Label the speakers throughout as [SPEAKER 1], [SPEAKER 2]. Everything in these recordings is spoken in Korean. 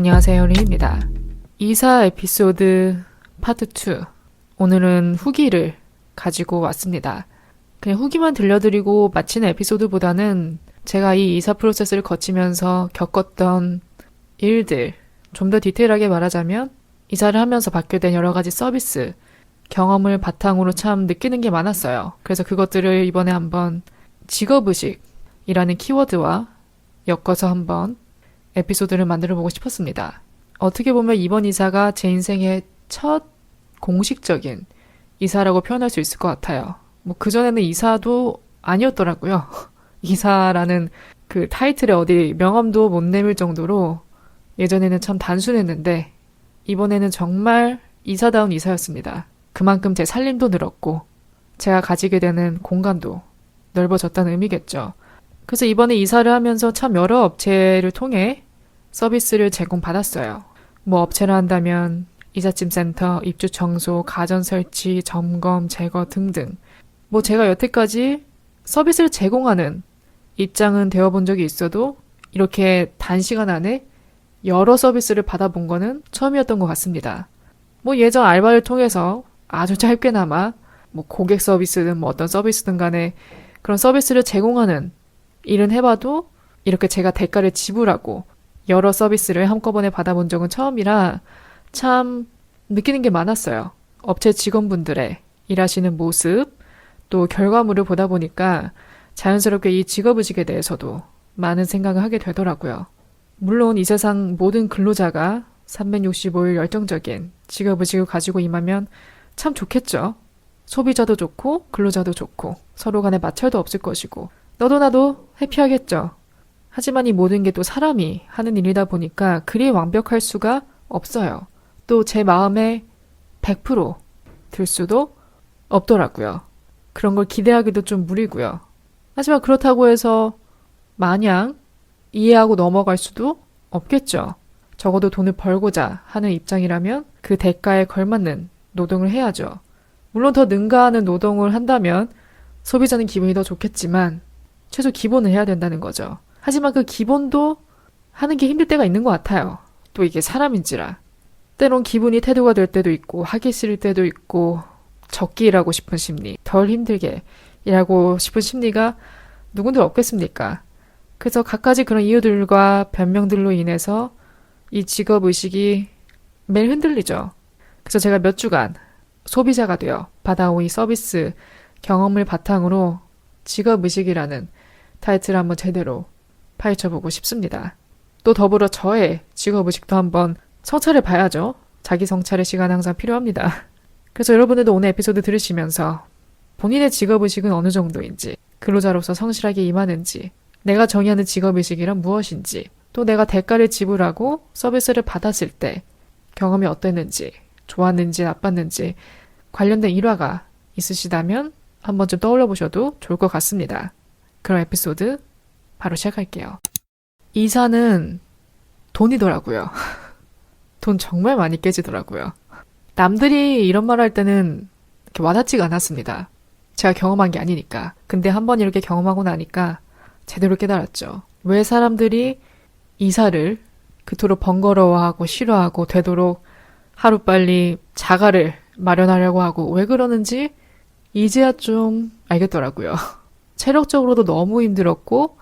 [SPEAKER 1] 안녕하세요, 린입니다. 이사 에피소드 파트 2. 오늘은 후기를 가지고 왔습니다. 그냥 후기만 들려드리고 마치는 에피소드보다는 제가 이 이사 프로세스를 거치면서 겪었던 일들, 좀 더 디테일하게 말하자면 이사를 하면서 받게 된 여러 가지 서비스, 경험을 바탕으로 참 느끼는 게 많았어요. 그래서 그것들을 이번에 한번 직업의식이라는 키워드와 엮어서 한번 에피소드를 만들어 보고 싶었습니다. 어떻게 보면 이번 이사가 제 인생의 첫 공식적인 이사라고 표현할 수 있을 것 같아요. 그전에는 이사도 아니었더라고요. 이사라는 그 타이틀에 어디 명함도 못 내밀 정도로 예전에는 참 단순했는데 이번에는 정말 이사다운 이사였습니다. 그만큼 제 살림도 늘었고 제가 가지게 되는 공간도 넓어졌다는 의미겠죠. 그래서 이번에 이사를 하면서 참 여러 업체를 통해 서비스를 제공받았어요. 업체를 한다면 이삿짐 센터, 입주 청소, 가전 설치, 점검, 제거 등등. 제가 여태까지 서비스를 제공하는 입장은 되어본 적이 있어도 이렇게 단시간 안에 여러 서비스를 받아본 거는 처음이었던 것 같습니다. 예전 알바를 통해서 아주 짧게나마 고객 서비스든 어떤 서비스든 간에 그런 서비스를 제공하는 일은 해봐도 이렇게 제가 대가를 지불하고 여러 서비스를 한꺼번에 받아본 적은 처음이라 참 느끼는 게 많았어요. 업체 직원분들의 일하시는 모습, 또 결과물을 보다 보니까 자연스럽게 이 직업의식에 대해서도 많은 생각을 하게 되더라고요. 물론 이 세상 모든 근로자가 365일 열정적인 직업의식을 가지고 임하면 참 좋겠죠. 소비자도 좋고 근로자도 좋고 서로 간에 마찰도 없을 것이고 너도 나도 해피하겠죠. 하지만 이 모든 게 또 사람이 하는 일이다 보니까 그리 완벽할 수가 없어요. 또 제 마음에 100%들 수도 없더라고요. 그런 걸 기대하기도 좀 무리고요. 하지만 그렇다고 해서 마냥 이해하고 넘어갈 수도 없겠죠. 적어도 돈을 벌고자 하는 입장이라면 그 대가에 걸맞는 노동을 해야죠. 물론 더 능가하는 노동을 한다면 소비자는 기분이 더 좋겠지만 최소 기본을 해야 된다는 거죠. 하지만 그 기본도 하는 게 힘들 때가 있는 것 같아요. 또 이게 사람인지라. 때론 기분이 태도가 될 때도 있고 하기 싫을 때도 있고 적게 일하고 싶은 심리, 덜 힘들게 일하고 싶은 심리가 누군들 없겠습니까? 그래서 갖가지 그런 이유들과 변명들로 인해서 이 직업의식이 매일 흔들리죠. 그래서 제가 몇 주간 소비자가 되어 받아온 이 서비스 경험을 바탕으로 직업의식이라는 타이틀을 한번 제대로 파헤쳐보고 싶습니다. 또 더불어 저의 직업의식도 한번 성찰해 봐야죠. 자기 성찰의 시간 항상 필요합니다. 그래서 여러분들도 오늘 에피소드 들으시면서 본인의 직업의식은 어느 정도인지, 근로자로서 성실하게 임하는지, 내가 정의하는 직업의식이란 무엇인지, 또 내가 대가를 지불하고 서비스를 받았을 때 경험이 어땠는지, 좋았는지 나빴는지 관련된 일화가 있으시다면 한 번쯤 떠올려 보셔도 좋을 것 같습니다. 그럼 에피소드 바로 시작할게요. 이사는 돈이더라고요. 돈 정말 많이 깨지더라고요. 남들이 이런 말 할 때는 이렇게 와닿지가 않았습니다. 제가 경험한 게 아니니까. 근데 한번 이렇게 경험하고 나니까 제대로 깨달았죠. 왜 사람들이 이사를 그토록 번거로워하고 싫어하고 되도록 하루빨리 자가를 마련하려고 하고 왜 그러는지 이제야 좀 알겠더라고요. 체력적으로도 너무 힘들었고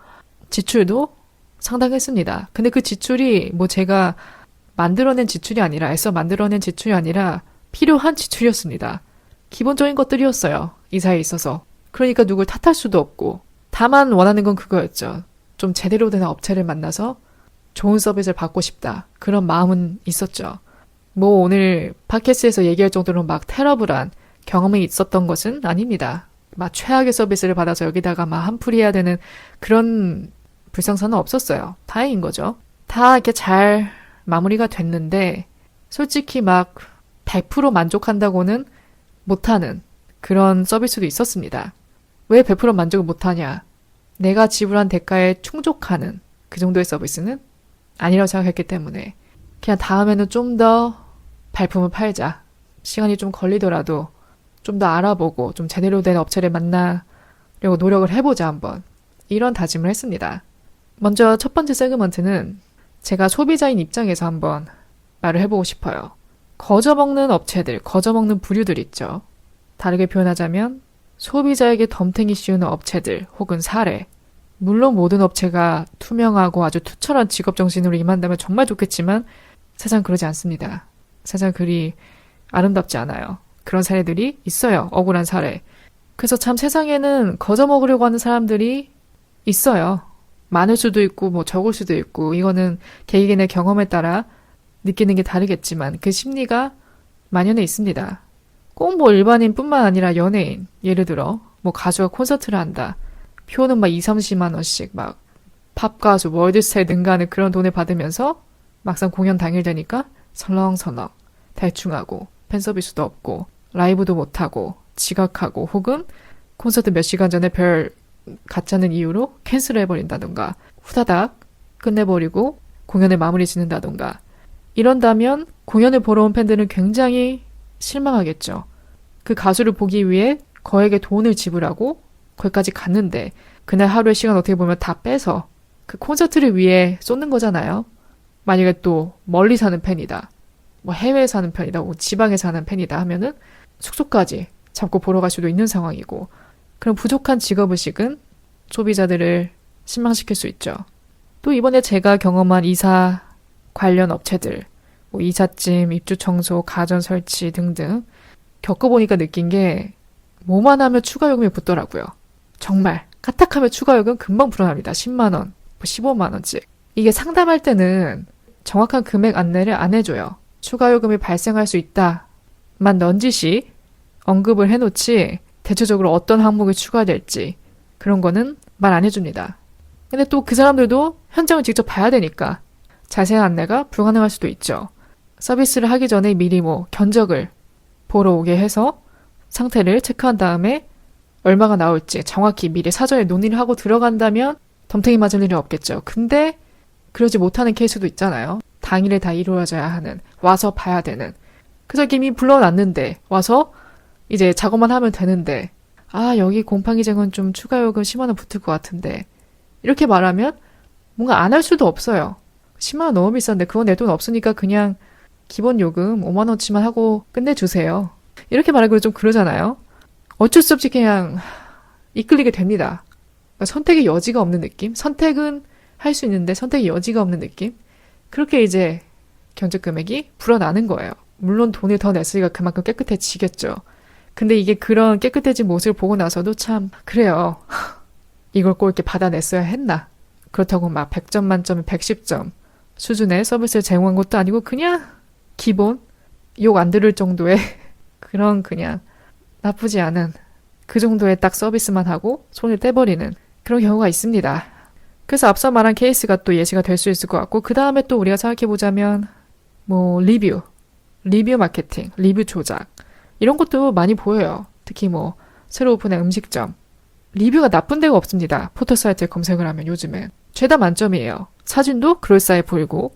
[SPEAKER 1] 지출도 상당했습니다. 근데 그 지출이 제가 만들어낸 지출이 아니라 애써 만들어낸 지출이 아니라 필요한 지출이었습니다. 기본적인 것들이었어요. 이사에 있어서. 그러니까 누굴 탓할 수도 없고 다만 원하는 건 그거였죠. 좀 제대로 된 업체를 만나서 좋은 서비스를 받고 싶다. 그런 마음은 있었죠. 오늘 팟캐스트에서 얘기할 정도로 테러블한 경험이 있었던 것은 아닙니다. 최악의 서비스를 받아서 여기다가 한풀이 해야 되는 그런 불상사는 없었어요. 다행인 거죠. 다 이렇게 잘 마무리가 됐는데 솔직히 100% 만족한다고는 못하는 그런 서비스도 있었습니다. 왜 100% 만족을 못하냐? 내가 지불한 대가에 충족하는 그 정도의 서비스는 아니라고 생각했기 때문에 그냥 다음에는 좀 더 발품을 팔자. 시간이 좀 걸리더라도 좀 더 알아보고 좀 제대로 된 업체를 만나려고 노력을 해보자 한번. 이런 다짐을 했습니다. 먼저 첫 번째 세그먼트는 제가 소비자인 입장에서 한번 말을 해보고 싶어요. 거저먹는 업체들, 거저먹는 부류들 있죠. 다르게 표현하자면 소비자에게 덤탱이 씌우는 업체들 혹은 사례. 물론 모든 업체가 투명하고 아주 투철한 직업정신으로 임한다면 정말 좋겠지만 세상 그러지 않습니다. 세상 그리 아름답지 않아요. 그런 사례들이 있어요. 억울한 사례. 그래서 참 세상에는 거저먹으려고 하는 사람들이 있어요. 많을 수도 있고 뭐 적을 수도 있고 이거는 개개인의 경험에 따라 느끼는 게 다르겠지만 그 심리가 만연해 있습니다. 꼭 뭐 일반인뿐만 아니라 연예인, 예를 들어 뭐 가수가 콘서트를 한다. 표는 막 2, 30만 원씩 막 팝가수, 월드스타에 능가하는 그런 돈을 받으면서 막상 공연 당일 되니까 설렁설렁 대충하고 팬 서비스도 없고 라이브도 못하고 지각하고 혹은 콘서트 몇 시간 전에 별 같자는 이유로 캔슬을 해버린다던가 후다닥 끝내버리고 공연을 마무리 짓는다던가 이런다면 공연을 보러 온 팬들은 굉장히 실망하겠죠. 그 가수를 보기 위해 거액의 돈을 지불하고 거기까지 갔는데 그날 하루의 시간 어떻게 보면 다 빼서 그 콘서트를 위해 쏟는 거잖아요. 만약에 또 멀리 사는 팬이다. 뭐 해외에 사는 팬이다. 뭐 지방에 사는 팬이다 하면은 숙소까지 잡고 보러 갈 수도 있는 상황이고 그런 부족한 직업의식은 소비자들을 실망시킬 수 있죠. 또 이번에 제가 경험한 이사 관련 업체들, 뭐 이삿짐, 입주 청소, 가전 설치 등등 겪어보니까 느낀 게 뭐만 하면 추가 요금이 붙더라고요. 정말 까딱하면 추가 요금 금방 불어납니다. 10만 원, 15만 원씩. 이게 상담할 때는 정확한 금액 안내를 안 해줘요. 추가 요금이 발생할 수 있다만 넌지시 언급을 해놓지 대체적으로 어떤 항목이 추가될지 그런 거는 말 안 해줍니다. 근데 또 그 사람들도 현장을 직접 봐야 되니까 자세한 안내가 불가능할 수도 있죠. 서비스를 하기 전에 미리 뭐 견적을 보러 오게 해서 상태를 체크한 다음에 얼마가 나올지 정확히 미리 사전에 논의를 하고 들어간다면 덤탱이 맞을 일이 없겠죠. 근데 그러지 못하는 케이스도 있잖아요. 당일에 다 이루어져야 하는, 와서 봐야 되는. 그래서 이미 불러놨는데 와서 이제 작업만 하면 되는데 여기 곰팡이쟁은 좀 추가 요금 10만 원 붙을 것 같은데 이렇게 말하면 뭔가 안 할 수도 없어요. 10만 원 너무 비싼데 그건 내 돈 없으니까 그냥 기본 요금 5만 원치만 하고 끝내주세요. 이렇게 말하기로 좀 그러잖아요. 어쩔 수 없이 그냥 이끌리게 됩니다. 그러니까 선택의 여지가 없는 느낌? 선택은 할 수 있는데 선택의 여지가 없는 느낌? 그렇게 이제 견적 금액이 불어나는 거예요. 물론 돈을 더 냈으니까 그만큼 깨끗해지겠죠. 근데 이게 그런 깨끗해진 모습을 보고 나서도 참 그래요. 이걸 꼭 이렇게 받아냈어야 했나? 그렇다고 막 100점 만점에 110점 수준의 서비스를 제공한 것도 아니고 그냥 기본 욕 안 들을 정도의 그런 그냥 나쁘지 않은 그 정도의 딱 서비스만 하고 손을 떼버리는 그런 경우가 있습니다. 그래서 앞서 말한 케이스가 또 예시가 될 수 있을 것 같고 그 다음에 또 우리가 생각해보자면 뭐 리뷰 마케팅, 리뷰 조작 이런 것도 많이 보여요. 특히 뭐 새로 오픈한 음식점 리뷰가 나쁜 데가 없습니다. 포털사이트에 검색을 하면 요즘엔 죄다 만점이에요. 사진도 그럴싸해 보이고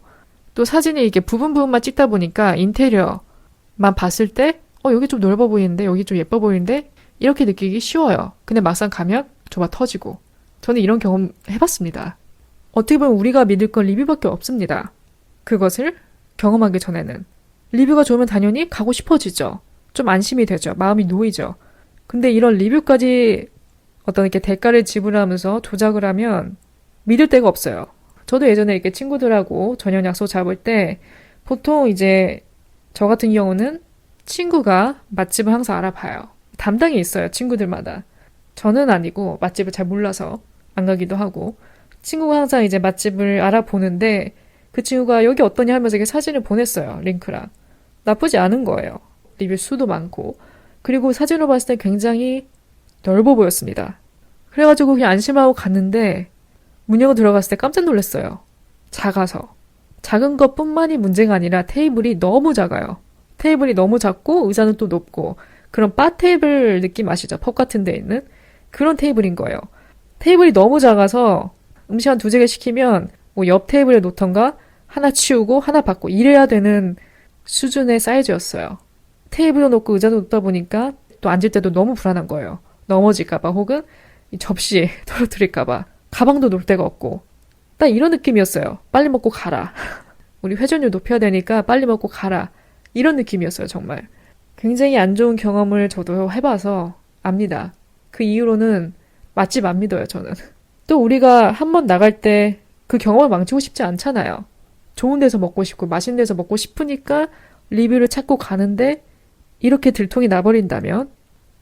[SPEAKER 1] 또 사진이 이게 부분만 찍다 보니까 인테리어만 봤을 때 여기 좀 넓어 보이는데 여기 좀 예뻐 보이는데 이렇게 느끼기 쉬워요. 근데 막상 가면 좁아 터지고 저는 이런 경험 해봤습니다. 어떻게 보면 우리가 믿을 건 리뷰밖에 없습니다. 그것을 경험하기 전에는 리뷰가 좋으면 당연히 가고 싶어지죠. 좀 안심이 되죠. 마음이 놓이죠. 근데 이런 리뷰까지 어떤 이렇게 대가를 지불하면서 조작을 하면 믿을 데가 없어요. 저도 예전에 이렇게 친구들하고 저녁 약속 잡을 때 보통 이제 저 같은 경우는 친구가 맛집을 항상 알아봐요. 담당이 있어요. 친구들마다. 저는 아니고 맛집을 잘 몰라서 안 가기도 하고 친구가 항상 이제 맛집을 알아보는데 그 친구가 여기 어떠냐 하면서 이렇게 사진을 보냈어요. 링크랑. 나쁘지 않은 거예요. 리뷰 수도 많고 그리고 사진으로 봤을 때 굉장히 넓어 보였습니다. 그래가지고 그냥 안심하고 갔는데 문 열고 들어갔을 때 깜짝 놀랐어요. 작아서. 작은 것뿐만이 문제가 아니라 테이블이 너무 작아요. 테이블이 너무 작고 의자는 또 높고 그런 바 테이블 느낌 아시죠? 펍 같은 데 있는 그런 테이블인 거예요. 테이블이 너무 작아서 음식 한 2-3개 시키면 뭐 옆 테이블에 놓던가 하나 치우고 하나 받고 이래야 되는 수준의 사이즈였어요. 테이블도 놓고 의자도 놓다 보니까 또 앉을 때도 너무 불안한 거예요. 넘어질까봐 혹은 이 접시 떨어뜨릴까봐 가방도 놓을 데가 없고 딱 이런 느낌이었어요. 빨리 먹고 가라. 우리 회전율 높여야 되니까 빨리 먹고 가라. 이런 느낌이었어요, 정말. 굉장히 안 좋은 경험을 저도 해봐서 압니다. 그 이후로는 맛집 안 믿어요, 저는. 또 우리가 한번 나갈 때 그 경험을 망치고 싶지 않잖아요. 좋은 데서 먹고 싶고 맛있는 데서 먹고 싶으니까 리뷰를 찾고 가는데 이렇게 들통이 나버린다면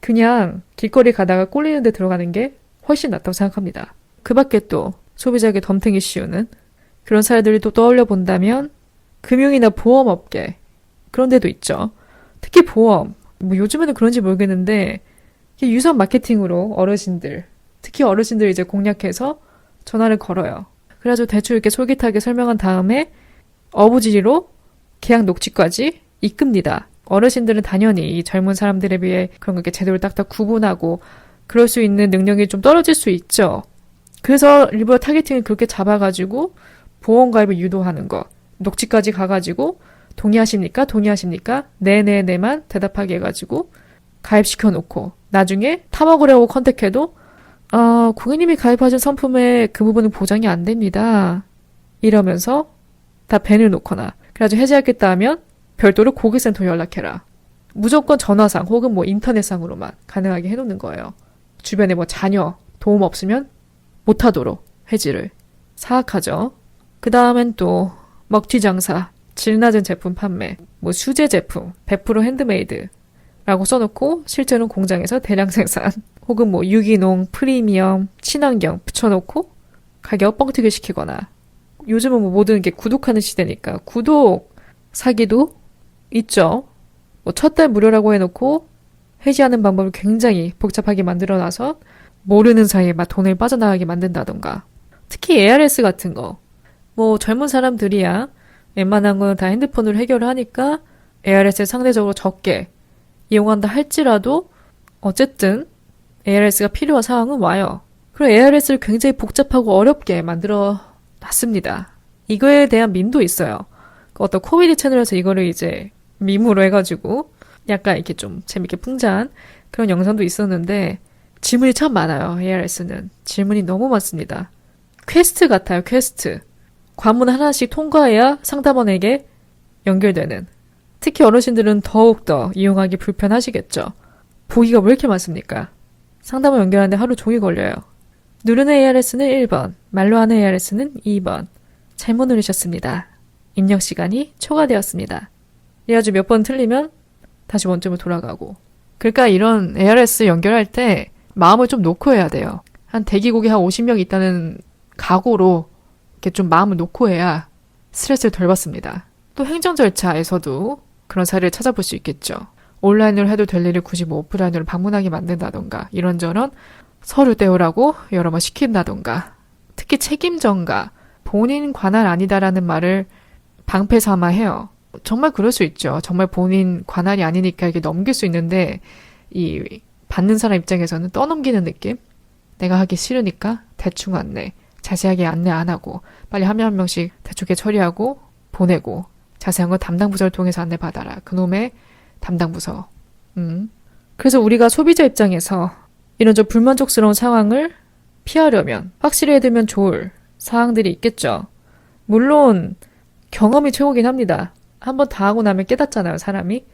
[SPEAKER 1] 그냥 길거리 가다가 꼴리는 데 들어가는 게 훨씬 낫다고 생각합니다. 그 밖에 또 소비자에게 덤탱이 씌우는 그런 사례들을 또 떠올려 본다면 금융이나 보험업계 그런 데도 있죠. 특히 보험, 뭐 요즘에는 그런지 모르겠는데 유선 마케팅으로 어르신들, 특히 어르신들 이제 공략해서 전화를 걸어요. 그래가지고 대충 이렇게 솔깃하게 설명한 다음에 어부지리로 계약 녹취까지 이끕니다. 어르신들은 당연히 이 젊은 사람들에 비해 그런 거 이렇게 제대로 딱딱 구분하고 그럴 수 있는 능력이 좀 떨어질 수 있죠. 그래서 일부러 타겟팅을 그렇게 잡아가지고 보험 가입을 유도하는 거. 녹취까지 가가지고 동의하십니까? 동의하십니까? 네네네만 대답하게 해가지고 가입시켜놓고 나중에 타먹으려고 컨택해도 고객님이 가입하신 상품의 그 부분은 보장이 안 됩니다. 이러면서 다 밴을 놓거나 그래가지고 해지하겠다 하면 별도로 고객센터 연락해라. 무조건 전화상 혹은 뭐 인터넷상으로만 가능하게 해놓는 거예요. 주변에 뭐 자녀 도움 없으면 못하도록 해지를. 사악하죠. 그 다음엔 또 먹튀장사, 질 낮은 제품 판매, 뭐 수제 제품, 100% 핸드메이드라고 써놓고 실제로는 공장에서 대량 생산 혹은 뭐 유기농, 프리미엄, 친환경 붙여놓고 가격 뻥튀기 시키거나 요즘은 뭐 모든 게 구독하는 시대니까 구독 사기도 있죠. 뭐 첫 달 무료라고 해놓고 해지하는 방법을 굉장히 복잡하게 만들어놔서 모르는 사이에 막 돈을 빠져나가게 만든다던가. 특히 ARS 같은 거. 뭐 젊은 사람들이야 웬만한 건 다 핸드폰으로 해결을 하니까 ARS를 상대적으로 적게 이용한다 할지라도 어쨌든 ARS가 필요한 상황은 와요. 그리고 ARS를 굉장히 복잡하고 어렵게 만들어 놨습니다. 이거에 대한 밈도 있어요. 어떤 코미디 채널에서 이거를 이제 밈으로 해가지고 약간 이렇게 좀 재밌게 풍자한 그런 영상도 있었는데 질문이 참 많아요. ARS는. 질문이 너무 많습니다. 퀘스트 같아요. 퀘스트. 관문 하나씩 통과해야 상담원에게 연결되는. 특히 어르신들은 더욱더 이용하기 불편하시겠죠. 보기가 왜 이렇게 많습니까? 상담원 연결하는데 하루 종일 걸려요. 누르는 ARS는 1번, 말로 하는 ARS는 2번. 잘못 누르셨습니다. 입력 시간이 초과되었습니다. 이래가지고 몇 번 틀리면 다시 원점으로 돌아가고. 그러니까 이런 ARS 연결할 때 마음을 좀 놓고 해야 돼요. 한 대기 고객 한 50명 있다는 각오로 이렇게 좀 마음을 놓고 해야 스트레스를 덜 받습니다. 또 행정 절차에서도 그런 사례를 찾아볼 수 있겠죠. 온라인으로 해도 될 일을 굳이 뭐 오프라인으로 방문하게 만든다던가 이런저런 서류 떼우라고 여러 번 시킨다던가 특히 책임전가 본인 관할 아니다라는 말을 방패 삼아 해요. 정말 그럴 수 있죠. 정말 본인 관할이 아니니까 이게 넘길 수 있는데 이 받는 사람 입장에서는 떠넘기는 느낌? 내가 하기 싫으니까 대충 안내. 자세하게 안내 안 하고 빨리 한 명 한 명씩 대충 처리하고 보내고 자세한 건 담당 부서를 통해서 안내 받아라. 그놈의 담당 부서. 그래서 우리가 소비자 입장에서 이런 좀 불만족스러운 상황을 피하려면 확실히 해두면 좋을 사항들이 있겠죠. 물론 경험이 최고긴 합니다. 한번 다 하고 나면 깨닫잖아요, 사람이.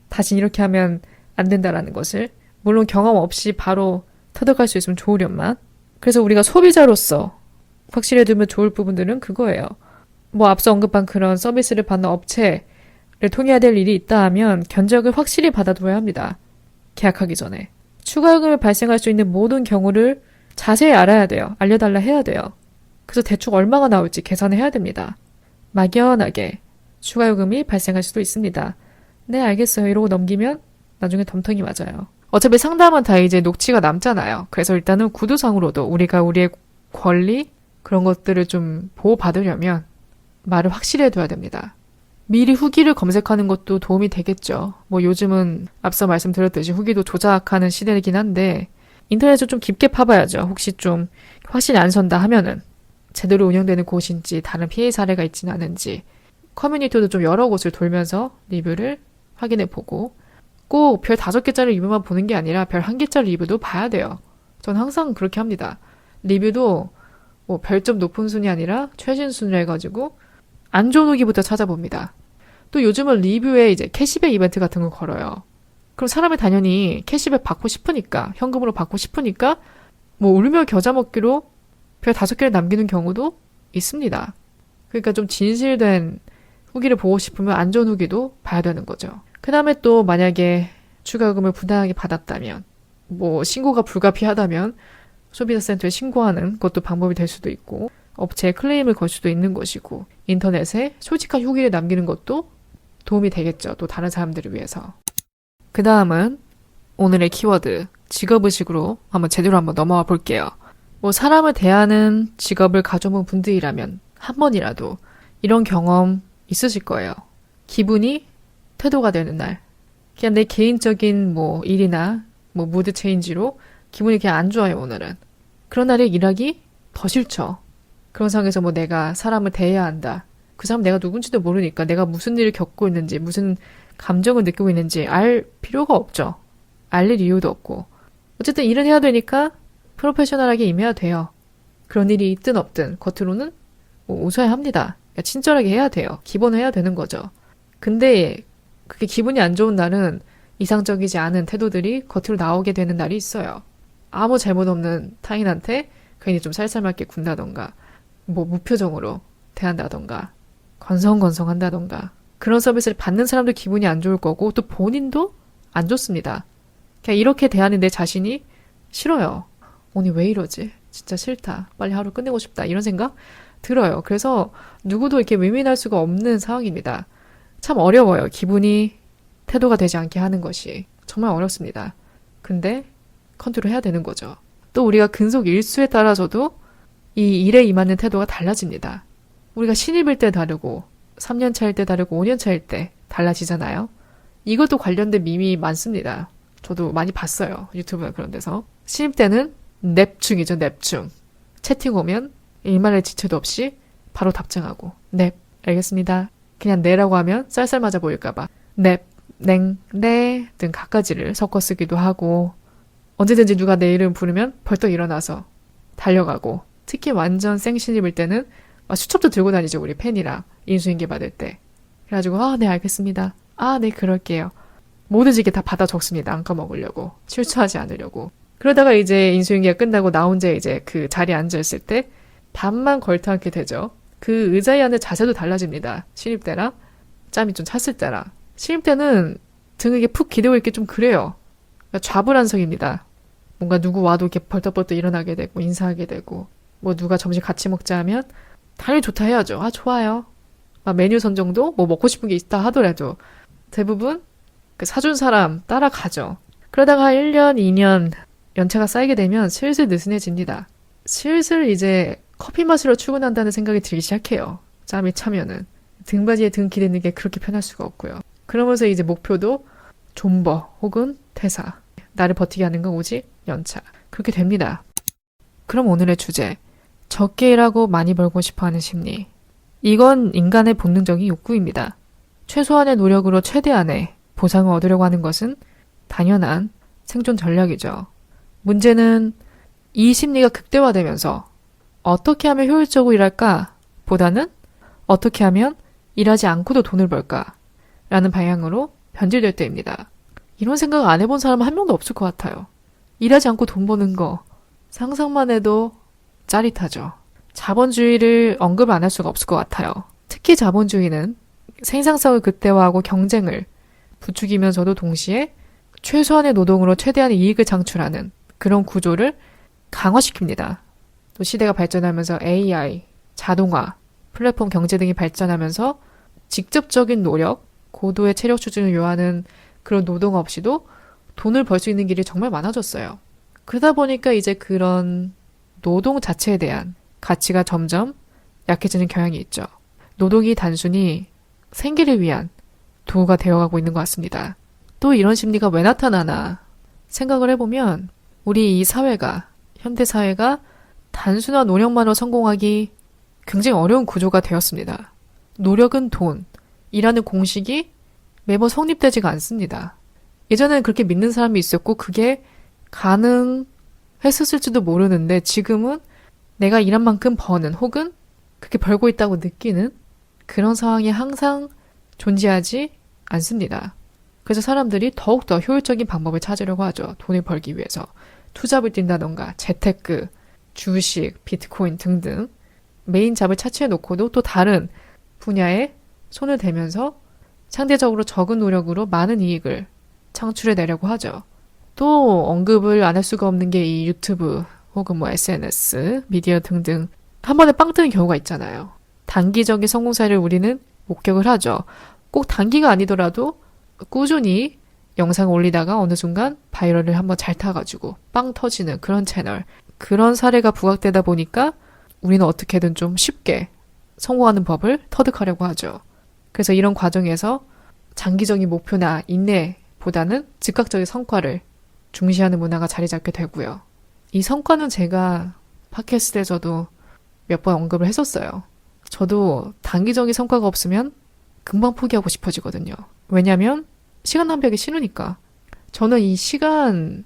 [SPEAKER 1] 다시 이렇게 하면 안 된다라는 것을. 물론 경험 없이 바로 터득할 수 있으면 좋으련만. 그래서 우리가 소비자로서 확실히 해두면 좋을 부분들은 그거예요. 뭐 앞서 언급한 그런 서비스를 받는 업체를 통해야 될 일이 있다 하면 견적을 확실히 받아둬야 합니다. 계약하기 전에. 추가 요금이 발생할 수 있는 모든 경우를 자세히 알아야 돼요. 알려달라 해야 돼요. 그래서 대충 얼마가 나올지 계산해야 됩니다. 막연하게 추가 요금이 발생할 수도 있습니다. 네, 알겠어요. 이러고 넘기면 나중에 덤텅이 맞아요. 어차피 상담은 다 이제 녹취가 남잖아요. 그래서 일단은 구두상으로도 우리가 우리의 권리 그런 것들을 좀 보호받으려면 말을 확실히 해둬야 됩니다. 미리 후기를 검색하는 것도 도움이 되겠죠. 뭐 요즘은 앞서 말씀드렸듯이 후기도 조작하는 시대이긴 한데 인터넷을 좀 깊게 파봐야죠. 혹시 좀 확실히 안 선다 하면은 제대로 운영되는 곳인지 다른 피해 사례가 있지는 않은지 커뮤니티도 좀 여러 곳을 돌면서 리뷰를 확인해보고 꼭 별 5개짜리 리뷰만 보는 게 아니라 별 1개짜리 리뷰도 봐야 돼요. 전 항상 그렇게 합니다. 리뷰도 뭐 별점 높은 순위 아니라 최신 순위로 해가지고 안 좋은 후기부터 찾아봅니다. 또 요즘은 리뷰에 이제 캐시백 이벤트 같은 걸 걸어요. 그럼 사람이 당연히 캐시백 받고 싶으니까, 현금으로 받고 싶으니까 뭐 울며 겨자 먹기로 별 5개를 남기는 경우도 있습니다. 그러니까 좀 진실된 후기를 보고 싶으면 안 좋은 후기도 봐야 되는 거죠. 그 다음에 또 만약에 추가요금을 부당하게 받았다면, 뭐 신고가 불가피하다면 소비자센터에 신고하는 것도 방법이 될 수도 있고, 업체에 클레임을 걸 수도 있는 것이고, 인터넷에 솔직한 후기를 남기는 것도 도움이 되겠죠. 또 다른 사람들을 위해서. 그 다음은 오늘의 키워드, 직업의식으로 제대로 한번 넘어와 볼게요. 뭐 사람을 대하는 직업을 가져본 분들이라면 한 번이라도 이런 경험 있으실 거예요. 기분이 태도가 되는 날. 그냥 내 개인적인 뭐 일이나 뭐 무드 체인지로 기분이 그냥 안 좋아요, 오늘은. 그런 날에 일하기 더 싫죠. 그런 상황에서 뭐 내가 사람을 대해야 한다. 그 사람 내가 누군지도 모르니까 내가 무슨 일을 겪고 있는지, 무슨 감정을 느끼고 있는지 알 필요가 없죠. 알릴 이유도 없고. 어쨌든 일은 해야 되니까 프로페셔널하게 임해야 돼요. 그런 일이 있든 없든 겉으로는 뭐 웃어야 합니다. 그러니까 친절하게 해야 돼요. 기본은 해야 되는 거죠. 근데 그게 기분이 안 좋은 날은 이상적이지 않은 태도들이 겉으로 나오게 되는 날이 있어요. 아무 잘못 없는 타인한테 괜히 좀 살살맞게 군다던가, 뭐 무표정으로 대한다던가, 건성건성한다던가. 그런 서비스를 받는 사람도 기분이 안 좋을 거고, 또 본인도 안 좋습니다. 그냥 이렇게 대하는 내 자신이 싫어요. 오늘 왜 이러지? 진짜 싫다. 빨리 하루 끝내고 싶다. 이런 생각 들어요. 그래서 누구도 이렇게 외면할 수가 없는 상황입니다. 참 어려워요. 기분이 태도가 되지 않게 하는 것이. 정말 어렵습니다. 근데 컨트롤 해야 되는 거죠. 또 우리가 근속 일수에 따라서도 이 일에 임하는 태도가 달라집니다. 우리가 신입일 때 다르고 3년 차일 때 다르고 5년 차일 때 달라지잖아요. 이것도 관련된 밈이 많습니다. 저도 많이 봤어요. 유튜브나 그런 데서. 신입 때는 넵충이죠. 넵충. 채팅 오면 일말의 지체도 없이 바로 답장하고 넵, 알겠습니다. 그냥 네라고 하면 쌀쌀 맞아 보일까봐 넵, 냉, 네 등 갖가지를 섞어 쓰기도 하고, 언제든지 누가 내 이름 부르면 벌떡 일어나서 달려가고, 특히 완전 생신입일 때는 막 수첩도 들고 다니죠. 우리 팬이랑 인수인계 받을 때. 그래가지고 네 알겠습니다. 네 그럴게요. 뭐든지 이게 다 받아 적습니다. 안 까먹으려고. 실수하지 않으려고. 그러다가 이제 인수인계가 끝나고 나 혼자 이제 그 자리에 앉아있을 때 밥만 걸터앉게 되죠. 그 의자에 앉는 자세도 달라집니다. 신입 때랑 짬이 좀 찼을 때랑. 신입 때는 등을 이렇게 푹 기대고 있기 좀 그래요. 그러니까 좌불안석입니다. 뭔가 누구 와도 이렇게 벌떡벌떡 일어나게 되고 인사하게 되고, 뭐 누가 점심 같이 먹자 하면 당연히 좋다 해야죠. 좋아요. 메뉴 선정도 뭐 먹고 싶은 게 있다 하더라도 대부분 그 사준 사람 따라가죠. 그러다가 1년, 2년 연차가 쌓이게 되면 슬슬 느슨해집니다. 슬슬 이제 커피 마시러 출근한다는 생각이 들기 시작해요. 짬이 차면은. 등받이에 등 기대는 게 그렇게 편할 수가 없고요. 그러면서 이제 목표도 존버 혹은 퇴사. 나를 버티게 하는 건 오직 연차. 그렇게 됩니다. 그럼 오늘의 주제. 적게 일하고 많이 벌고 싶어하는 심리. 이건 인간의 본능적인 욕구입니다. 최소한의 노력으로 최대한의 보상을 얻으려고 하는 것은 당연한 생존 전략이죠. 문제는 이 심리가 극대화되면서 어떻게 하면 효율적으로 일할까 보다는 어떻게 하면 일하지 않고도 돈을 벌까 라는 방향으로 변질될 때입니다. 이런 생각 안 해본 사람은 한 명도 없을 것 같아요. 일하지 않고 돈 버는 거 상상만 해도 짜릿하죠. 자본주의를 언급 안 할 수가 없을 것 같아요. 특히 자본주의는 생산성을 극대화하고 경쟁을 부추기면서도 동시에 최소한의 노동으로 최대한의 이익을 창출하는 그런 구조를 강화시킵니다. 또 시대가 발전하면서 AI, 자동화, 플랫폼 경제 등이 발전하면서 직접적인 노력, 고도의 체력 수준을 요하는 그런 노동 없이도 돈을 벌 수 있는 길이 정말 많아졌어요. 그러다 보니까 이제 그런 노동 자체에 대한 가치가 점점 약해지는 경향이 있죠. 노동이 단순히 생계를 위한 도구가 되어가고 있는 것 같습니다. 또 이런 심리가 왜 나타나나 생각을 해보면 우리 이 사회가, 현대 사회가 단순한 노력만으로 성공하기 굉장히 어려운 구조가 되었습니다. 노력은 돈, 이라는 공식이 매번 성립되지가 않습니다. 예전에는 그렇게 믿는 사람이 있었고 그게 가능했었을지도 모르는데 지금은 내가 일한 만큼 버는 혹은 그렇게 벌고 있다고 느끼는 그런 상황이 항상 존재하지 않습니다. 그래서 사람들이 더욱더 효율적인 방법을 찾으려고 하죠. 돈을 벌기 위해서. 투잡을 뛴다던가 재테크, 주식, 비트코인 등등 메인 잡을 차치해 놓고도 또 다른 분야에 손을 대면서 상대적으로 적은 노력으로 많은 이익을 창출해내려고 하죠. 또 언급을 안 할 수가 없는 게 이 유튜브 혹은 뭐 SNS, 미디어 등등 한 번에 빵 뜨는 경우가 있잖아요. 단기적인 성공 사례를 우리는 목격을 하죠. 꼭 단기가 아니더라도 꾸준히 영상을 올리다가 어느 순간 바이럴을 한번 잘 타가지고 빵 터지는 그런 채널. 그런 사례가 부각되다 보니까 우리는 어떻게든 좀 쉽게 성공하는 법을 터득하려고 하죠. 그래서 이런 과정에서 장기적인 목표나 인내보다는 즉각적인 성과를 중시하는 문화가 자리 잡게 되고요. 이 성과는 제가 팟캐스트에서도 몇 번 언급을 했었어요. 저도 단기적인 성과가 없으면 금방 포기하고 싶어지거든요. 왜냐면 시간 낭비하기 싫으니까. 저는 이 시간에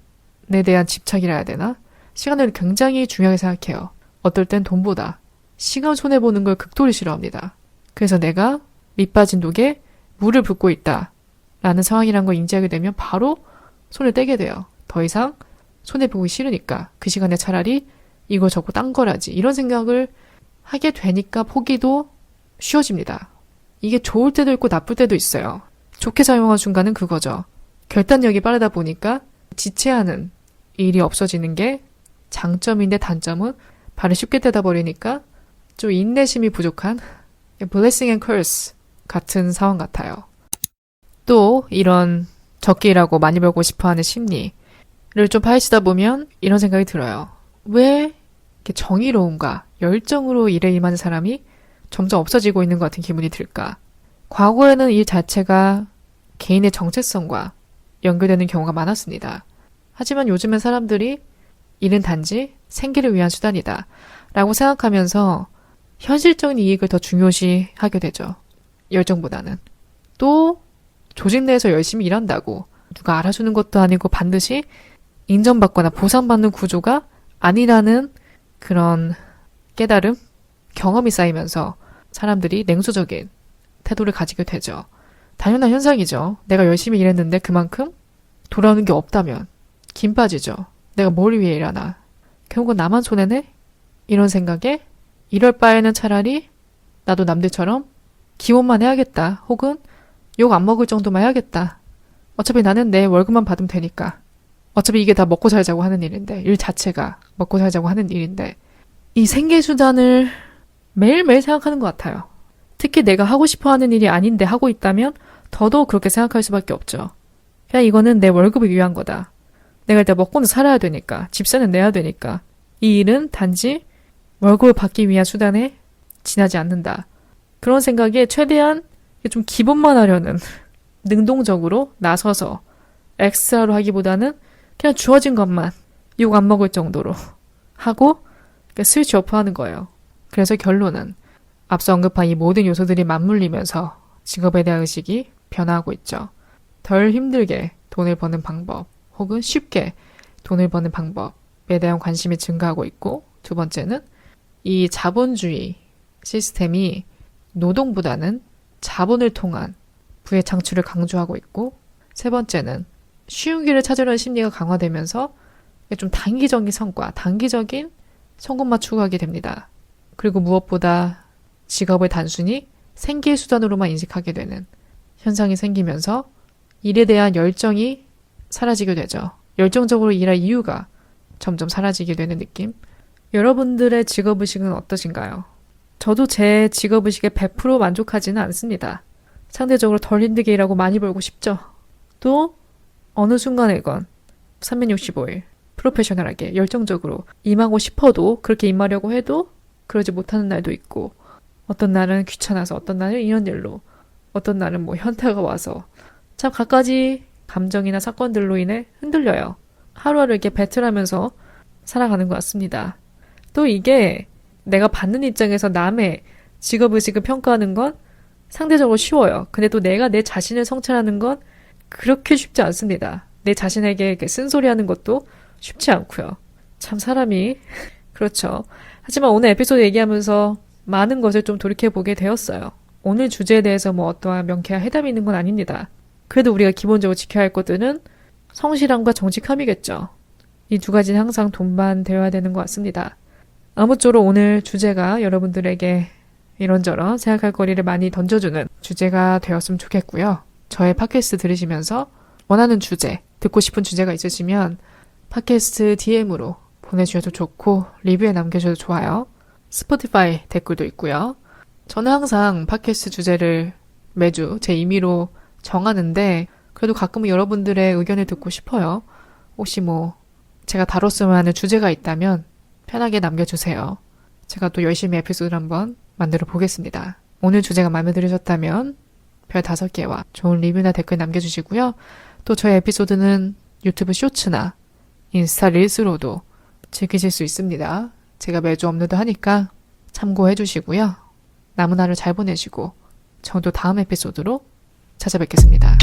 [SPEAKER 1] 대한 집착이라 해야 되나? 시간을 굉장히 중요하게 생각해요. 어떨 땐 돈보다 시간 손해보는 걸 극도로 싫어합니다. 그래서 내가 밑빠진 독에 물을 붓고 있다 라는 상황이란 걸 인지하게 되면 바로 손을 떼게 돼요. 더 이상 손해보기 싫으니까 그 시간에 차라리 이거 저거 딴 거라지 이런 생각을 하게 되니까 포기도 쉬워집니다. 이게 좋을 때도 있고 나쁠 때도 있어요. 좋게 작용한 순간은 그거죠. 결단력이 빠르다 보니까 지체하는 일이 없어지는 게 장점인데 단점은 발을 쉽게 떼다 버리니까 좀 인내심이 부족한 blessing and curse 같은 상황 같아요. 또 이런 적게 일하고 많이 벌고 싶어하는 심리를 좀 파헤치다 보면 이런 생각이 들어요. 왜 이렇게 정의로움과 열정으로 일에 임하는 사람이 점점 없어지고 있는 것 같은 기분이 들까? 과거에는 일 자체가 개인의 정체성과 연결되는 경우가 많았습니다. 하지만 요즘은 사람들이 일은 단지 생계를 위한 수단이다 라고 생각하면서 현실적인 이익을 더 중요시하게 되죠. 열정보다는. 또 조직 내에서 열심히 일한다고 누가 알아주는 것도 아니고 반드시 인정받거나 보상받는 구조가 아니라는 그런 깨달음, 경험이 쌓이면서 사람들이 냉소적인 태도를 가지게 되죠. 당연한 현상이죠. 내가 열심히 일했는데 그만큼 돌아오는 게 없다면 김 빠지죠. 내가 뭘 위해 일하나. 결국은 나만 손해네? 이런 생각에 이럴 바에는 차라리 나도 남들처럼 기원만 해야겠다. 혹은 욕 안 먹을 정도만 해야겠다. 어차피 나는 내 월급만 받으면 되니까. 어차피 이게 다 먹고 살자고 하는 일인데, 일 자체가 먹고 살자고 하는 일인데, 이 생계수단을 매일매일 생각하는 것 같아요. 특히 내가 하고 싶어 하는 일이 아닌데 하고 있다면 더더욱 그렇게 생각할 수밖에 없죠. 그냥 이거는 내 월급을 위한 거다. 내가 일단 먹고는 살아야 되니까, 집세는 내야 되니까, 이 일은 단지 월급을 받기 위한 수단에 지나지 않는다. 그런 생각에 최대한 좀 기본만 하려는 능동적으로 나서서 엑스트라로 하기보다는 그냥 주어진 것만 욕 안 먹을 정도로 하고 스위치 오프하는 거예요. 그래서 결론은 앞서 언급한 이 모든 요소들이 맞물리면서 직업에 대한 의식이 변화하고 있죠. 덜 힘들게 돈을 버는 방법 혹은 쉽게 돈을 버는 방법에 대한 관심이 증가하고 있고, 두 번째는 이 자본주의 시스템이 노동보다는 자본을 통한 부의 창출을 강조하고 있고, 세 번째는 쉬운 길을 찾으려는 심리가 강화되면서 좀 단기적인 성과, 단기적인 성공만 추구하게 됩니다. 그리고 무엇보다 직업을 단순히 생계의 수단으로만 인식하게 되는 현상이 생기면서 일에 대한 열정이 사라지게 되죠. 열정적으로 일할 이유가 점점 사라지게 되는 느낌. 여러분들의 직업의식은 어떠신가요? 저도 제 직업의식에 100% 만족하지는 않습니다. 상대적으로 덜 힘들게 일하고 많이 벌고 싶죠. 또 어느 순간에건 365일 프로페셔널하게 열정적으로 임하고 싶어도 그렇게 임하려고 해도 그러지 못하는 날도 있고, 어떤 날은 귀찮아서, 어떤 날은 이런 일로, 어떤 날은 뭐 현타가 와서 참 갖가지 감정이나 사건들로 인해 흔들려요. 하루하루 이렇게 배틀하면서 살아가는 것 같습니다. 또 이게 내가 받는 입장에서 남의 직업의식을 평가하는 건 상대적으로 쉬워요. 근데 또 내가 내 자신을 성찰하는 건 그렇게 쉽지 않습니다. 내 자신에게 이렇게 쓴소리하는 것도 쉽지 않고요. 참 사람이 그렇죠. 하지만 오늘 에피소드 얘기하면서 많은 것을 좀 돌이켜보게 되었어요. 오늘 주제에 대해서 뭐 어떠한 명쾌한 해답이 있는 건 아닙니다. 그래도 우리가 기본적으로 지켜야 할 것들은 성실함과 정직함이겠죠. 이 두 가지는 항상 동반되어야 되는 것 같습니다. 아무쪼록 오늘 주제가 여러분들에게 이런저런 생각할 거리를 많이 던져주는 주제가 되었으면 좋겠고요. 저의 팟캐스트 들으시면서 원하는 주제, 듣고 싶은 주제가 있으시면 팟캐스트 DM으로 보내주셔도 좋고 리뷰에 남겨주셔도 좋아요. 스포티파이 댓글도 있고요. 저는 항상 팟캐스트 주제를 매주 제 임의로 정하는데 그래도 가끔은 여러분들의 의견을 듣고 싶어요. 혹시 뭐 제가 다뤘으면 하는 주제가 있다면 편하게 남겨주세요. 제가 또 열심히 에피소드를 한번 만들어 보겠습니다. 오늘 주제가 마음에 들으셨다면 별 5개와 좋은 리뷰나 댓글 남겨주시고요. 또 저희 에피소드는 유튜브 쇼츠나 인스타 릴스로도 즐기실 수 있습니다. 제가 매주 업로드 하니까 참고해 주시고요. 남은 하루 잘 보내시고 저도 다음 에피소드로 찾아뵙겠습니다.